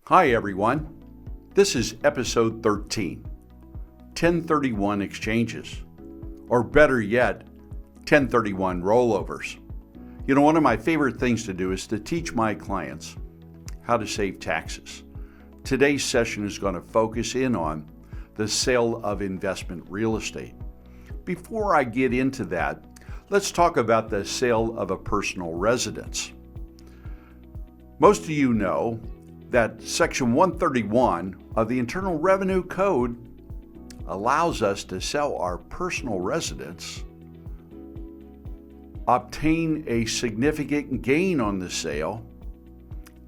Hi everyone, this is episode 13, 1031 exchanges, or better yet, 1031 rollovers. You know, one of my favorite things to do is to teach my clients how to save taxes. Today's session is going to focus in on the sale of investment real estate. Before I get into that, let's talk about the sale of a personal residence. Most of you know that Section 131 of the Internal Revenue Code allows us to sell our personal residence, obtain a significant gain on the sale,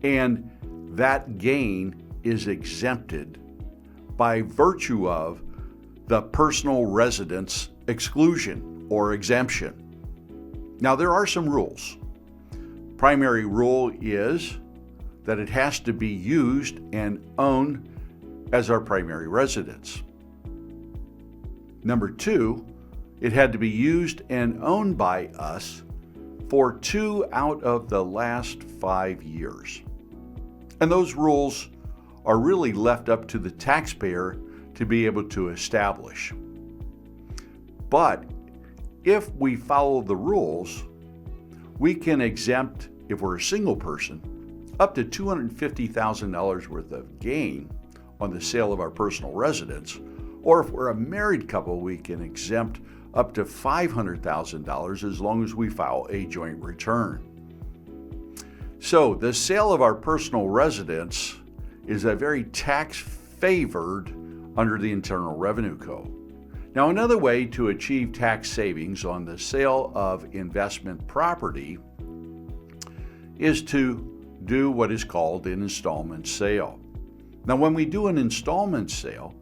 and that gain is exempted by virtue of the personal residence exclusion or exemption. Now, there are some rules. Primary rule is that it has to be used and owned as our primary residence. Number two, it had to be used and owned by us for 2 out of the last 5 years. And those rules are really left up to the taxpayer to be able to establish. But if we follow the rules, we can exempt, if we're a single person, up to $250,000 worth of gain on the sale of our personal residence, or if we're a married couple, we can exempt up to $500,000 as long as we file a joint return. So the sale of our personal residence is a very tax-favored under the Internal Revenue Code. Now, another way to achieve tax savings on the sale of investment property is to do what is called an installment sale. Now, when we do an installment sale,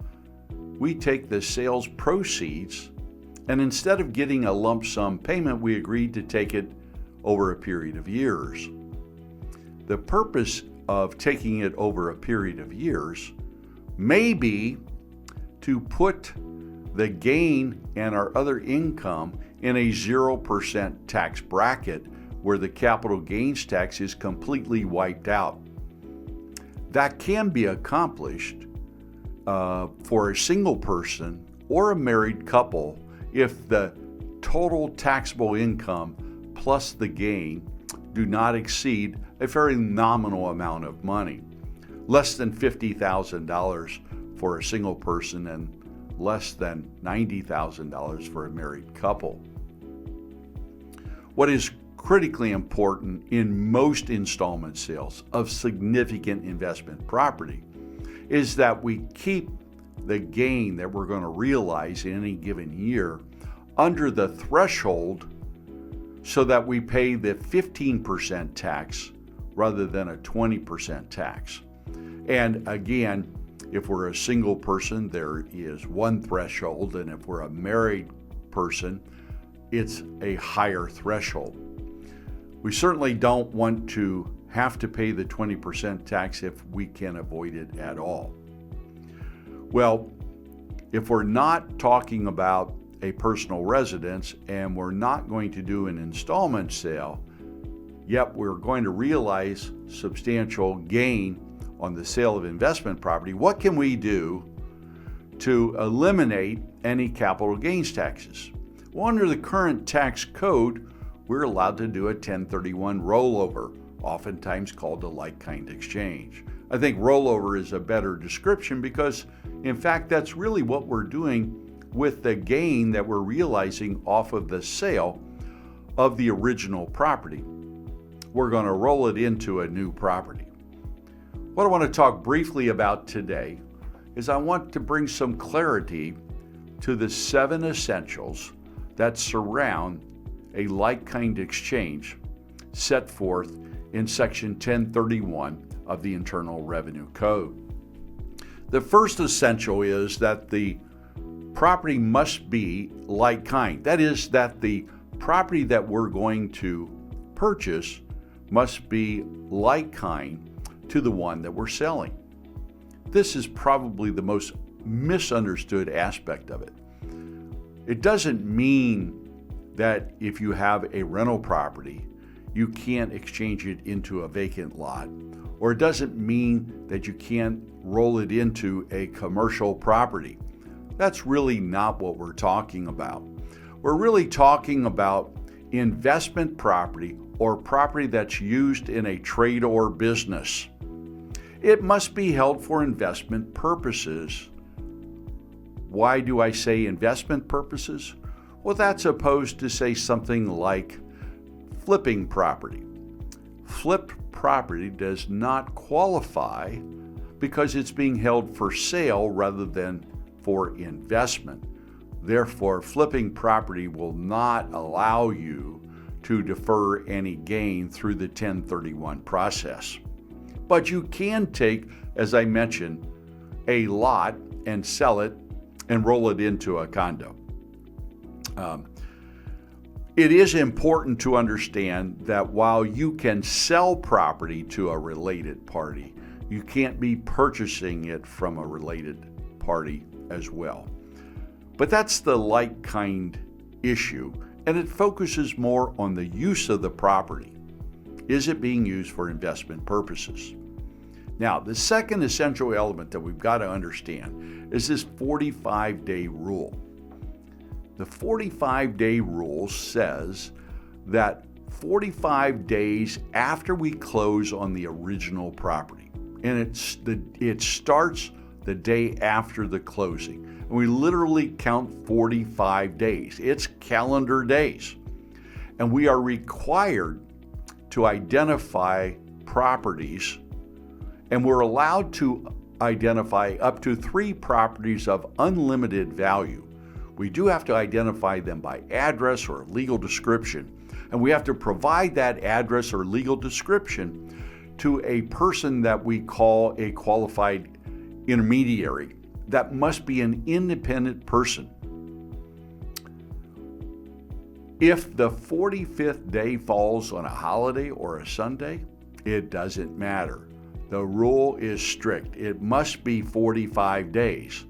we take the sales proceeds, and instead of getting a lump sum payment, we agreed to take it over a period of years. The purpose of taking it over a period of years may be to put the gain and our other income in a 0% tax bracket where the capital gains tax is completely wiped out. That can be accomplished for a single person or a married couple if the total taxable income plus the gain do not exceed a very nominal amount of money, less than $50,000 for a single person and less than $90,000 for a married couple. What is critically important in most installment sales of significant investment property is that we keep the gain that we're going to realize in any given year under the threshold so that we pay the 15% tax rather than a 20% tax. And again, if we're a single person, there is one threshold, and if we're a married person, it's a higher threshold. We certainly don't want to have to pay the 20% tax if we can avoid it at all. Well, if we're not talking about a personal residence and we're not going to do an installment sale, yet we're going to realize substantial gain on the sale of investment property, what can we do to eliminate any capital gains taxes? Well, under the current tax code, we're allowed to do a 1031 rollover, oftentimes called a like-kind exchange. I think rollover is a better description because, in fact, that's really what we're doing with the gain that we're realizing off of the sale of the original property. We're going to roll it into a new property. What I want to talk briefly about today is I want to bring some clarity to the 7 essentials that surround a like-kind exchange set forth in Section 1031 of the Internal Revenue Code. The first essential is that the property must be like-kind. That is, that the property that we're going to purchase must be like-kind to the one that we're selling. This is probably the most misunderstood aspect of it. It doesn't mean that if you have a rental property, you can't exchange it into a vacant lot, or it doesn't mean that you can't roll it into a commercial property. That's really not what we're talking about. We're really talking about investment property or property that's used in a trade or business. It must be held for investment purposes. Why do I say investment purposes? Well, that's opposed to, say, something like flipping property. Flipped property does not qualify because it's being held for sale rather than for investment. Therefore, flipping property will not allow you to defer any gain through the 1031 process. But you can take, as I mentioned, a lot and sell it and roll it into a condo. It is important to understand that while you can sell property to a related party, you can't be purchasing it from a related party as well. But that's the like-kind issue, and it focuses more on the use of the property. Is it being used for investment purposes? Now, the second essential element that we've got to understand is this 45-day rule. The 45-day rule says that 45 days after we close on the original property, and it starts the day after the closing. And we literally count 45 days. It's calendar days. And we are required to identify properties, and we're allowed to identify up to 3 properties of unlimited value. We do have to identify them by address or legal description, and we have to provide that address or legal description to a person that we call a qualified intermediary. That must be an independent person. If the 45th day falls on a holiday or a Sunday, it doesn't matter. The rule is strict. It must be 45 days.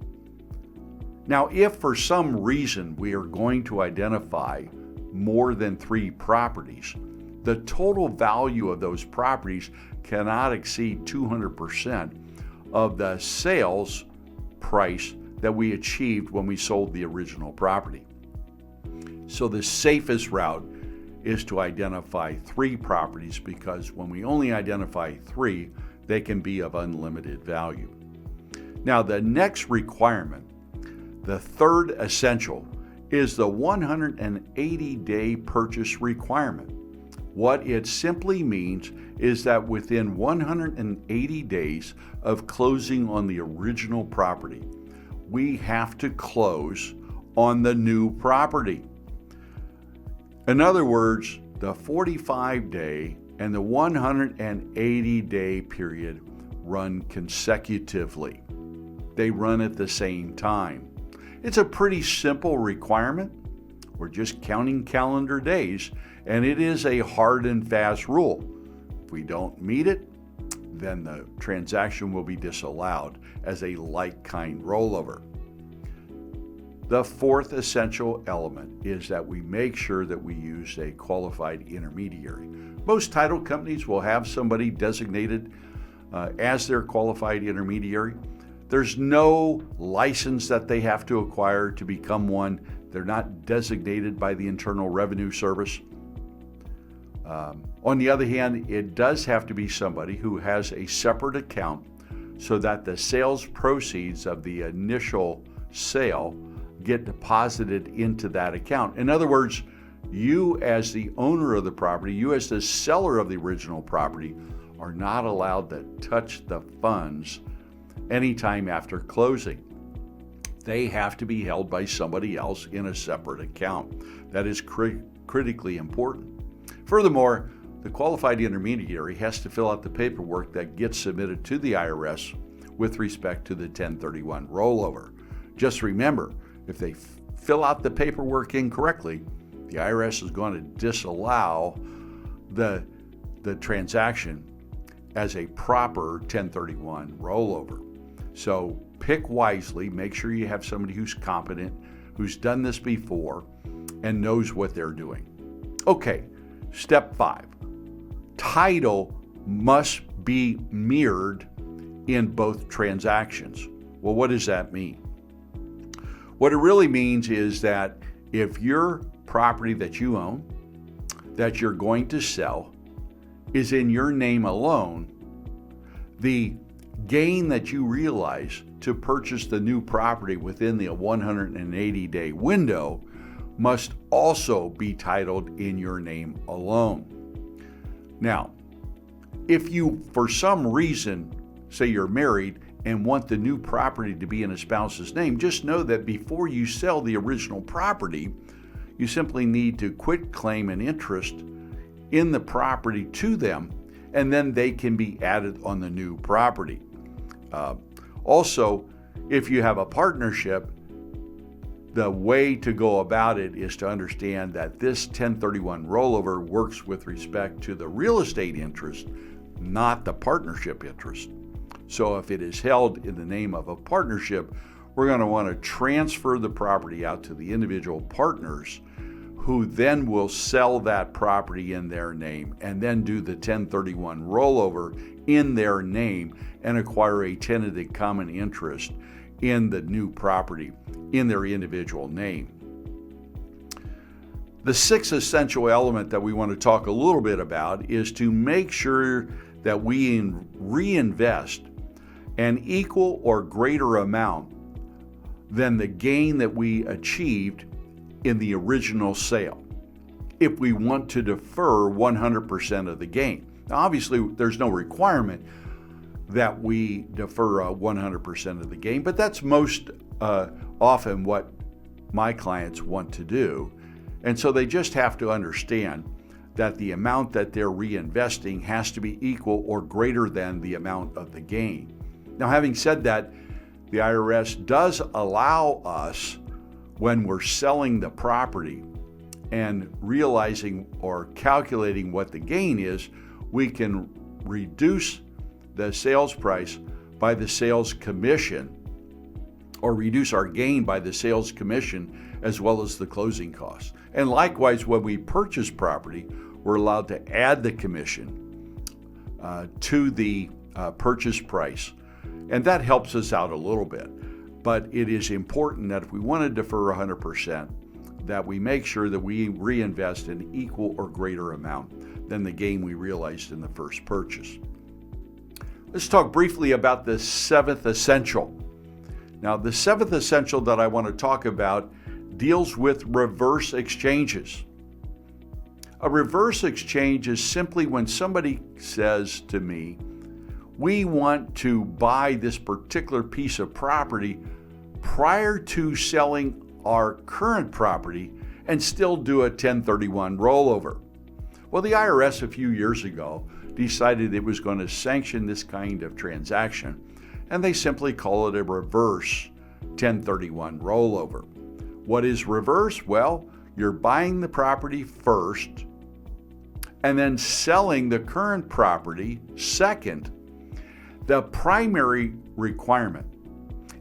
Now, if for some reason we are going to identify more than 3 properties, the total value of those properties cannot exceed 200% of the sales price that we achieved when we sold the original property. So the safest route is to identify 3 properties, because when we only identify 3, they can be of unlimited value. Now, the next requirement, the third essential, is the 180-day purchase requirement. What it simply means is that within 180 days of closing on the original property, we have to close on the new property. In other words, the 45-day and the 180-day period run consecutively. They run at the same time. It's a pretty simple requirement. We're just counting calendar days, and it is a hard and fast rule. If we don't meet it, then the transaction will be disallowed as a like-kind rollover. The fourth essential element is that we make sure that we use a qualified intermediary. Most title companies will have somebody designated as their qualified intermediary. There's no license that they have to acquire to become one. They're not designated by the Internal Revenue Service. On the other hand, it does have to be somebody who has a separate account so that the sales proceeds of the initial sale get deposited into that account. In other words, you as the owner of the property, you as the seller of the original property, are not allowed to touch the funds anytime after closing. They have to be held by somebody else in a separate account. That is critically important. Furthermore, the qualified intermediary has to fill out the paperwork that gets submitted to the IRS with respect to the 1031 rollover. Just remember, if they fill out the paperwork incorrectly, the IRS is going to disallow the transaction as a proper 1031 rollover. So pick wisely, make sure you have somebody who's competent, who's done this before, and knows what they're doing. Okay, step 5. Title must be mirrored in both transactions. Well, what does that mean? What it really means is that if your property that you own, that you're going to sell, is in your name alone, the gain that you realize to purchase the new property within the 180-day window must also be titled in your name alone. Now, if you, for some reason, say you're married and want the new property to be in a spouse's name, just know that before you sell the original property, you simply need to quit claim and interest in the property to them, and then they can be added on the new property. Also, if you have a partnership, the way to go about it is to understand that this 1031 rollover works with respect to the real estate interest, not the partnership interest. So if it is held in the name of a partnership, we're going to want to transfer the property out to the individual partners, who then will sell that property in their name and then do the 1031 rollover in their name and acquire a tenanted common interest in the new property in their individual name. The sixth essential element that we want to talk a little bit about is to make sure that we reinvest an equal or greater amount than the gain that we achieved in the original sale, if we want to defer 100% of the gain. Now, obviously, there's no requirement that we defer 100% of the gain, but that's most often what my clients want to do. And so they just have to understand that the amount that they're reinvesting has to be equal or greater than the amount of the gain. Now, having said that, the IRS does allow us, when we're selling the property and realizing or calculating what the gain is, we can reduce the sales price by the sales commission, or reduce our gain by the sales commission as well as the closing costs. And likewise, when we purchase property, we're allowed to add the commission to the purchase price. And that helps us out a little bit. But it is important that if we want to defer 100%, that we make sure that we reinvest an equal or greater amount than the gain we realized in the first purchase. Let's talk briefly about the seventh essential. Now, the seventh essential that I want to talk about deals with reverse exchanges. A reverse exchange is simply when somebody says to me, we want to buy this particular piece of property prior to selling our current property and still do a 1031 rollover. Well, the IRS a few years ago decided it was going to sanction this kind of transaction, and they simply call it a reverse 1031 rollover. What is reverse? Well, you're buying the property first and then selling the current property second. The primary requirement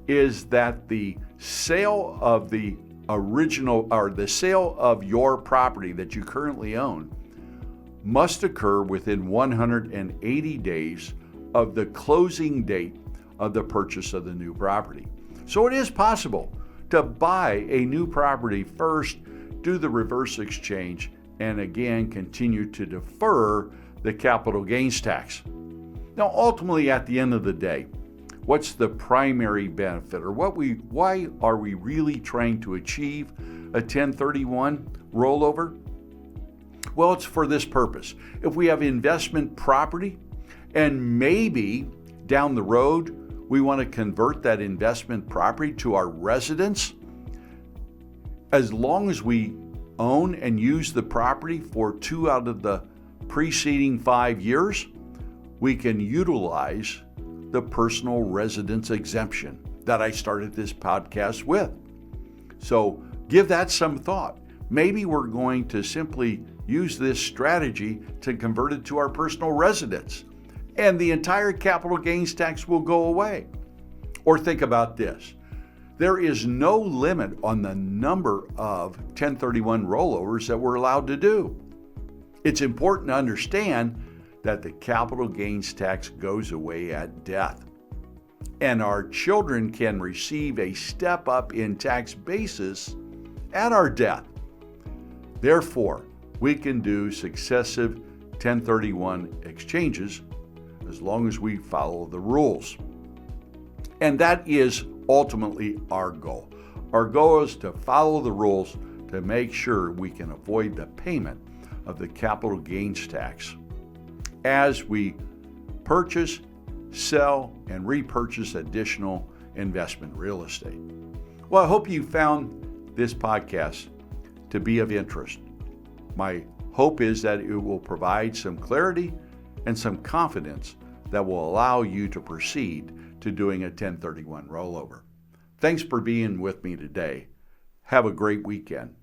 is that the sale of the original, or the sale of your property that you currently own, must occur within 180 days of the closing date of the purchase of the new property. So it is possible to buy a new property first, do the reverse exchange, and again continue to defer the capital gains tax. Now, ultimately, at the end of the day, what's the primary benefit, or why are we really trying to achieve a 1031 rollover? Well, it's for this purpose. If we have investment property and maybe down the road we want to convert that investment property to our residence, as long as we own and use the property for 2 out of the preceding 5 years, we can utilize the personal residence exemption that I started this podcast with. So give that some thought. Maybe we're going to simply use this strategy to convert it to our personal residence, and the entire capital gains tax will go away. Or think about this. There is no limit on the number of 1031 rollovers that we're allowed to do. It's important to understand that the capital gains tax goes away at death, and our children can receive a step up in tax basis at our death. Therefore, we can do successive 1031 exchanges as long as we follow the rules. And that is ultimately our goal. Our goal is to follow the rules to make sure we can avoid the payment of the capital gains tax as we purchase, sell, and repurchase additional investment real estate. Well, I hope you found this podcast to be of interest. My hope is that it will provide some clarity and some confidence that will allow you to proceed to doing a 1031 rollover. Thanks for being with me today. Have a great weekend.